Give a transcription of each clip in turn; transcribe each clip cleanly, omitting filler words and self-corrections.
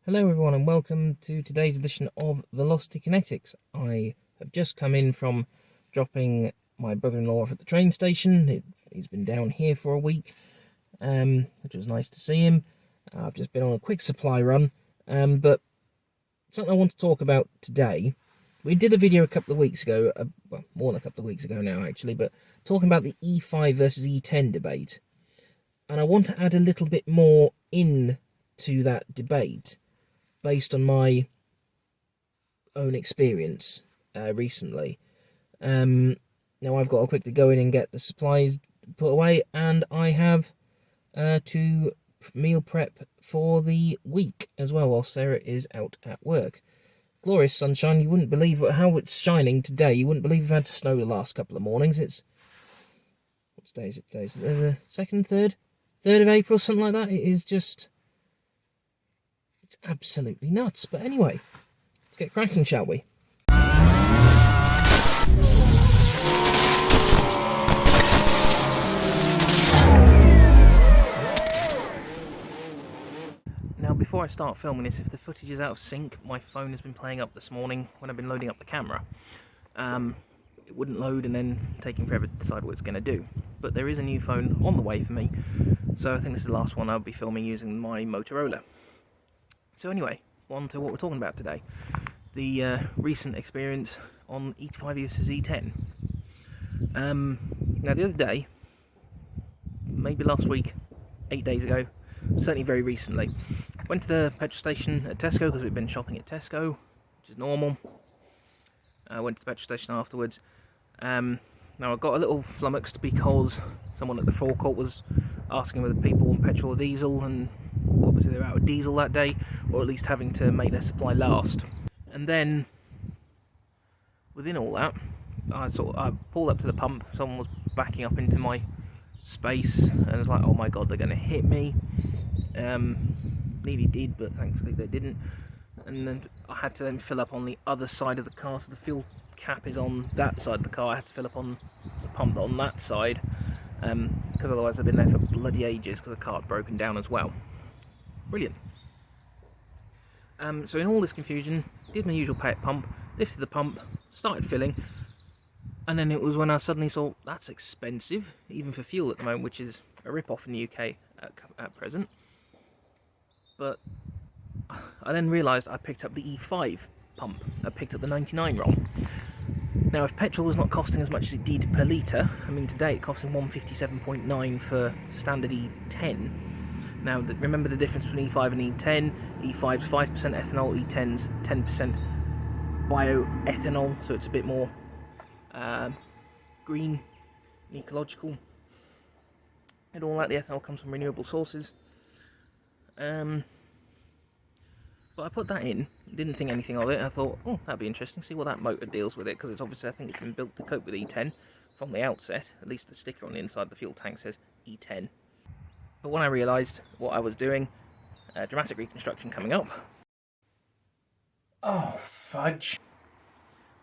Hello everyone and welcome to today's edition of Velocity Kinetics. I have just come in from dropping my brother-in-law off at the train station. He's been down here for a week, which was nice to see him. I've just been on a quick supply run, but something I want to talk about today. We did a video a couple of weeks ago, well, more than a couple of weeks ago now actually, but talking about the E5 versus E10 debate. And I want to add a little bit more in to that debate, based on my own experience recently. Now I've got to quickly go in and get the supplies put away, and I have to meal prep for the week as well while Sarah is out at work. Glorious sunshine. You wouldn't believe how it's shining today. You wouldn't believe we've had snow the last couple of mornings. It's, what day is it today? Is it the 2nd, 3rd of April, something like that? It is just, it's absolutely nuts. But anyway, let's get cracking, shall we? Now, before I start filming this, if the footage is out of sync, my phone has been playing up this morning when I've been loading up the camera. It wouldn't load and then taking forever to decide what it's going to do. But there is a new phone on the way for me, so I think this is the last one I'll be filming using my Motorola. So anyway, on to what we're talking about today. The recent experience on E5 versus E10. Now the other day, maybe last week, 8 days ago, certainly very recently, went to the petrol station at Tesco because we've been shopping at Tesco, which is normal. I went to the petrol station afterwards. Now I got a little flummoxed because someone at the forecourt was asking whether people want petrol or diesel, and obviously they're out of diesel that day, or at least having to make their supply last. And then, within all that, I pulled up to the pump. Someone was backing up into my space, and I was like, oh my god, they're going to hit me. Nearly did, but thankfully they didn't. And then I had to then fill up on the other side of the car, so the fuel cap is on that side of the car. I had to fill up on the pump on that side, because otherwise I'd been there for bloody ages because the car had broken down as well. Brilliant. So in all this confusion, did my usual pay at pump, lifted the pump, started filling, and then it was when I suddenly saw that's expensive, even for fuel at the moment, which is a rip-off in the UK at present. But I then realised I picked up the E5 pump. I picked up the 99 wrong. Now, if petrol was not costing as much as it did per litre, I mean today it's costing 157.9 for standard E10. Now, remember the difference between E5 and E10. E5's 5% ethanol, E10's 10% bioethanol, so it's a bit more green and ecological. And all that, the ethanol comes from renewable sources. But I put that in, didn't think anything of it. I thought, oh, that'd be interesting, see what that motor deals with it, because it's obviously, I think it's been built to cope with E10 from the outset. At least the sticker on the inside of the fuel tank says E10. But when I realised what I was doing, dramatic reconstruction coming up. Oh, fudge.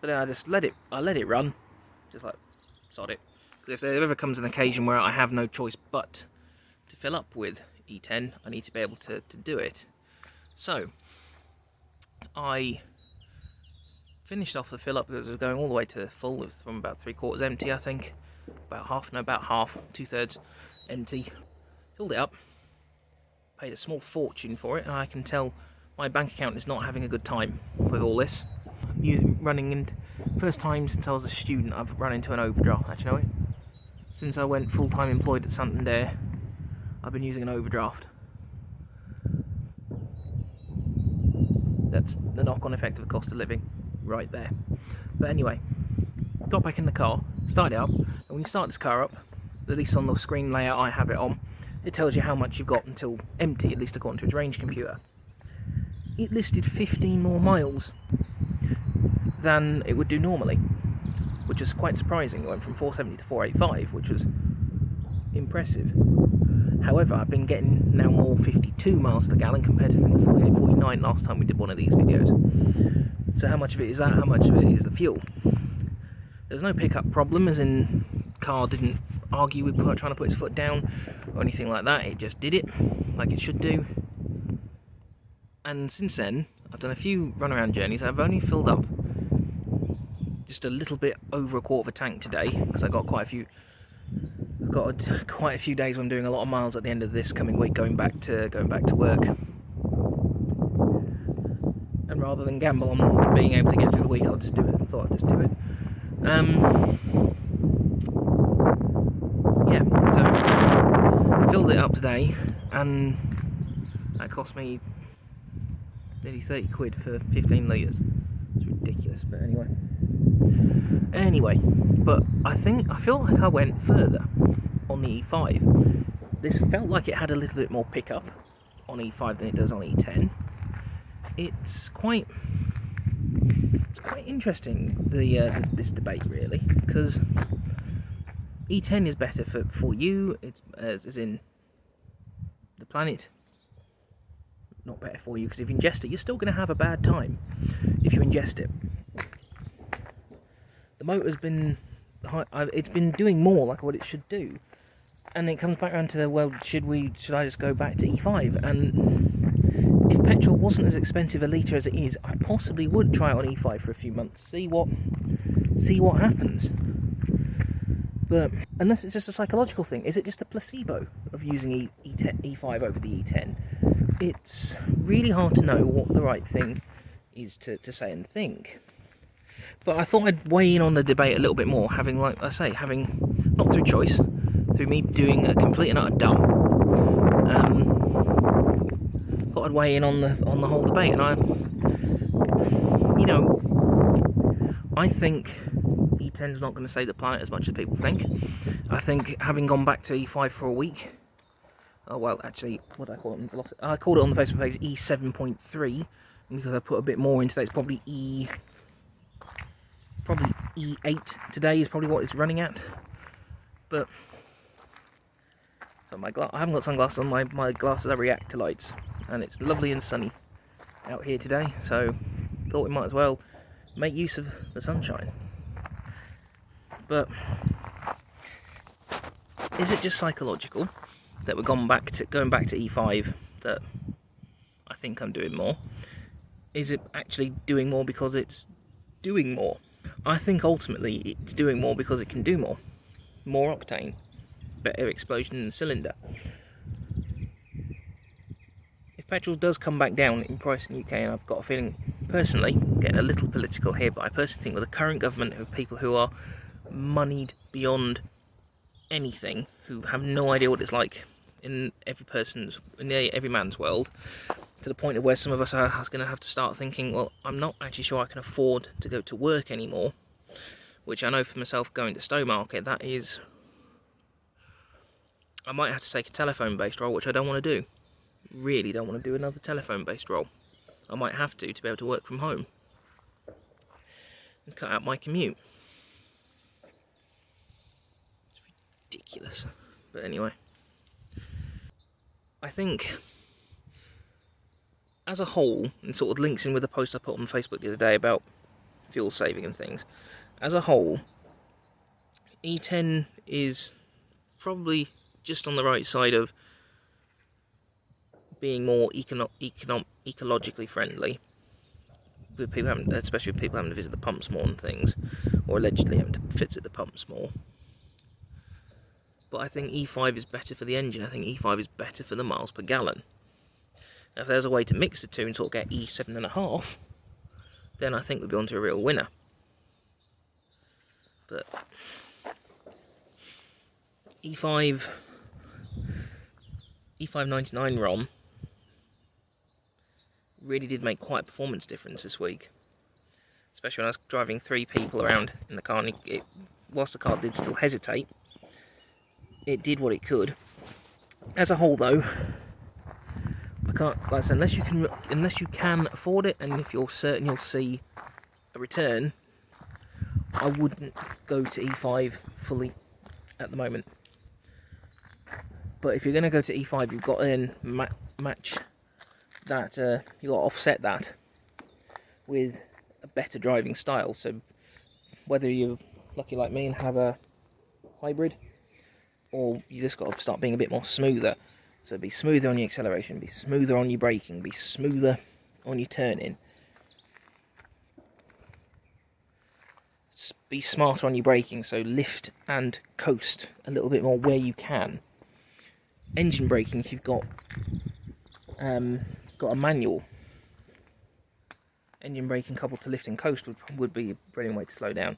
But then I just let it run, just like, sod it. Because if there ever comes an occasion where I have no choice but to fill up with E10, I need to be able to do it. So, I finished off the fill up because it was going all the way to full. It was from about 3/4 empty, I think. About half, 2/3 empty. Filled it up, paid a small fortune for it, and I can tell my bank account is not having a good time with all this. First time since I was a student I've run into an overdraft. Actually, since I went full-time employed at Santander, I've been using an overdraft. That's the knock-on effect of the cost of living right there. But anyway, got back in the car, started it up, and when you start this car up, at least on the screen layout I have it on, it tells you how much you've got until empty, at least according to its range computer. It listed 15 more miles than it would do normally, which is quite surprising. It went from 470 to 485, which was impressive. However, I've been getting now more 52 miles to the gallon compared to I think the 48, 49 last time we did one of these videos. So how much of it is that? How much of it is the fuel? There's no pickup problem, as in car didn't argue with trying to put its foot down or anything like that. It just did it like it should do. And since then, I've done a few run-around journeys. I've only filled up just a little bit over a quarter of a tank today, because I've got quite a few days where I'm doing a lot of miles at the end of this coming week, going back to work. And rather than gamble on being able to get through the week, I'll just do it. I thought I'd just do it. Yeah, so filled it up today, and that cost me nearly 30 quid for 15 litres. It's ridiculous, but anyway, but I feel like I went further on the E5. This felt like it had a little bit more pickup on E5 than it does on E10. It's quite interesting, this debate, really, because E10 is better for you, it's as in the planet. Not better for you, because if you ingest it, you're still going to have a bad time if you ingest it. The motor's been doing more like what it should do, and it comes back around to should I just go back to E5? And if petrol wasn't as expensive a litre as it is, I possibly would try it on E5 for a few months, see what happens. But unless it's just a psychological thing, is it just a placebo of using E5 over the E10? It's really hard to know what the right thing is to say and think. But I thought I'd weigh in on the debate a little bit more, having not through choice, through me doing a complete and utter dumb. Thought I'd weigh in on the whole debate, and I think E10's not going to save the planet as much as people think. I think having gone back to E5 for a week, what did I call it? I called it on the Facebook page E7.3, because I put a bit more into that. It's probably E8 today is probably what it's running at. But so I haven't got sunglasses on. My glasses are reactor lights, and it's lovely and sunny out here today. So thought we might as well make use of the sunshine. But is it just psychological that we're going back to E5 that I think I'm doing more? Is it actually doing more because it's doing more? I think ultimately it's doing more because it can do more. More octane, better explosion in the cylinder. If petrol does come back down in price in the UK, and I've got a feeling, personally, getting a little political here, but I personally think with the current government of people who are moneyed beyond anything, who have no idea what it's like in every man's world, to the point of where some of us are going to have to start thinking, well, I'm not actually sure I can afford to go to work anymore, which I know for myself, going to Stowmarket, that is, I might have to take a telephone-based role, which I don't want to do. Really don't want to do another telephone-based role. I might have to be able to work from home and cut out my commute. It's ridiculous. But anyway, I think as a whole, and sort of links in with the post I put on Facebook the other day about fuel saving and things, as a whole, E10 is probably just on the right side of being more ecologically friendly, with people especially with people having to visit the pumps more and things, or allegedly having to visit the pumps more. But I think E5 is better for the engine. I think E5 is better for the miles per gallon. Now, if there's a way to mix the two and sort of get E7.5, then I think we'd be onto a real winner. But E5 99 ROM really did make quite a performance difference this week, especially when I was driving 3 people around in the car, and whilst the car did still hesitate, it did what it could. As a whole, though, I can't, like I said, unless you can afford it, and if you're certain you'll see a return, I wouldn't go to E5 fully at the moment. But if you're going to go to E5, you've got to then match that, you've got to offset that with a better driving style. So whether you're lucky like me and have a hybrid, or you just got to start being a bit more smoother. So be smoother on your acceleration, be smoother on your braking, be smoother on your turn-in. Be smarter on your braking, so lift and coast a little bit more where you can. Engine braking, if you've got a manual, engine braking coupled to lift and coast would be a brilliant way to slow down.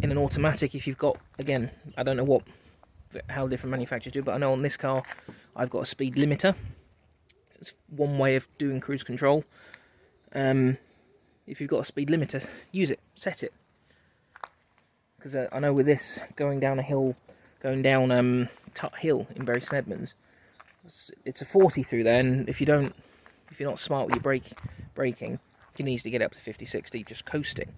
In an automatic, if you've got, again, I don't know how different manufacturers do, but I know on this car I've got a speed limiter. It's one way of doing cruise control. If you've got a speed limiter, use it, set it. Because I know with this, going down a hill, going down Tut Hill in Bury St Edmunds, it's a 40 through there, and if you're not smart with your braking, you can easily get up to 50, 60 just coasting.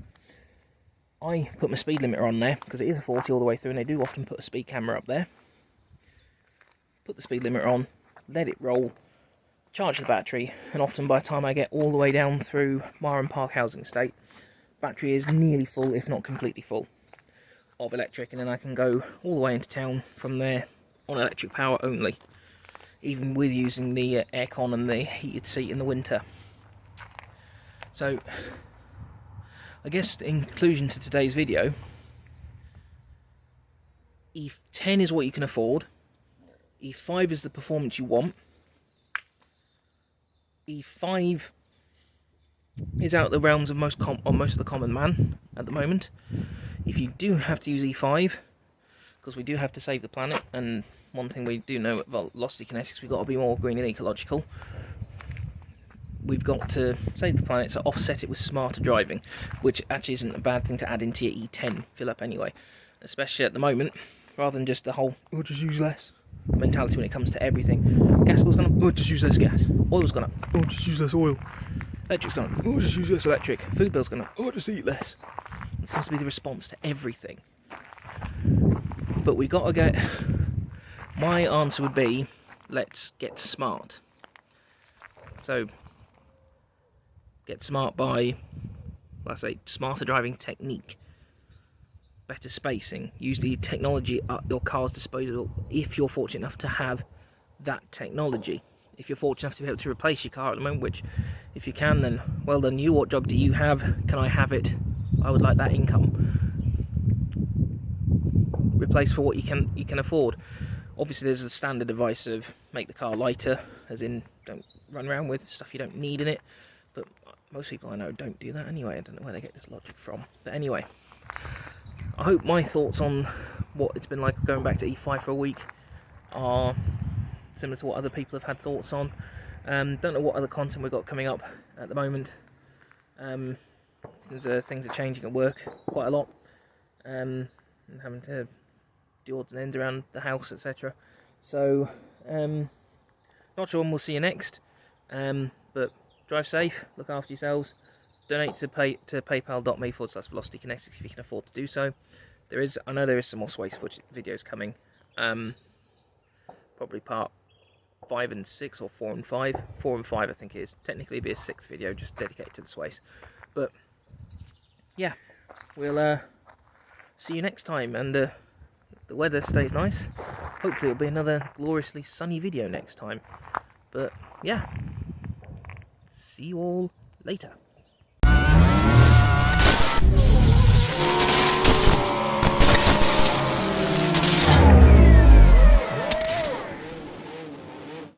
I put my speed limiter on there because it is a 40 all the way through, and they do often put a speed camera up there. Put the speed limiter on, let it roll, charge the battery, and often by the time I get all the way down through Marham Park Housing Estate, battery is nearly full, if not completely full, of electric, and then I can go all the way into town from there on electric power only, even with using the aircon and the heated seat in the winter. So, I guess in conclusion to today's video, E10 is what you can afford, E5 is the performance you want, E5 is out of the realms of most of the common man at the moment. If you do have to use E5, because we do have to save the planet, and one thing we do know at Velocity Kinetics, we've got to be more green and ecological. We've got to save the planet, so offset it with smarter driving, which actually isn't a bad thing to add into your E10 fill up anyway, especially at the moment, rather than just the whole just use less mentality when it comes to everything. Gas bill's gone up, just use less gas. Oil's gone up, just use less oil. Electric's gone up, just use less electric. Food bill's gone up, just eat less. It seems to be the response to everything. But we've got to get... My answer would be, let's get smart. So, get smart by, let's say, smarter driving technique, better spacing, use the technology at your car's disposal if you're fortunate enough to have that technology. If you're fortunate enough to be able to replace your car at the moment, which, if you can, then well done you. What job do you have? Can I have it? I would like that income. Replace for what you can afford. Obviously, there's a standard advice of make the car lighter, as in don't run around with stuff you don't need in it. But most people I know don't do that anyway. I don't know where they get this logic from. But anyway, I hope my thoughts on what it's been like going back to E5 for a week are similar to what other people have had thoughts on. Don't know what other content we've got coming up at the moment. Things are changing at work quite a lot, and having to do odds and ends around the house, etc. So, not sure when we'll see you next, but drive safe, look after yourselves, donate to paypal.me/Velocity Kinetics if you can afford to do so. I know there is some more Swace footage videos coming, probably part 5 and 6 or 4 and 5. 4 and 5 I think it is. Technically it'd be a 6th video just dedicated to the Swace. But yeah, we'll see you next time, and the weather stays nice. Hopefully it'll be another gloriously sunny video next time. But yeah, see you all later.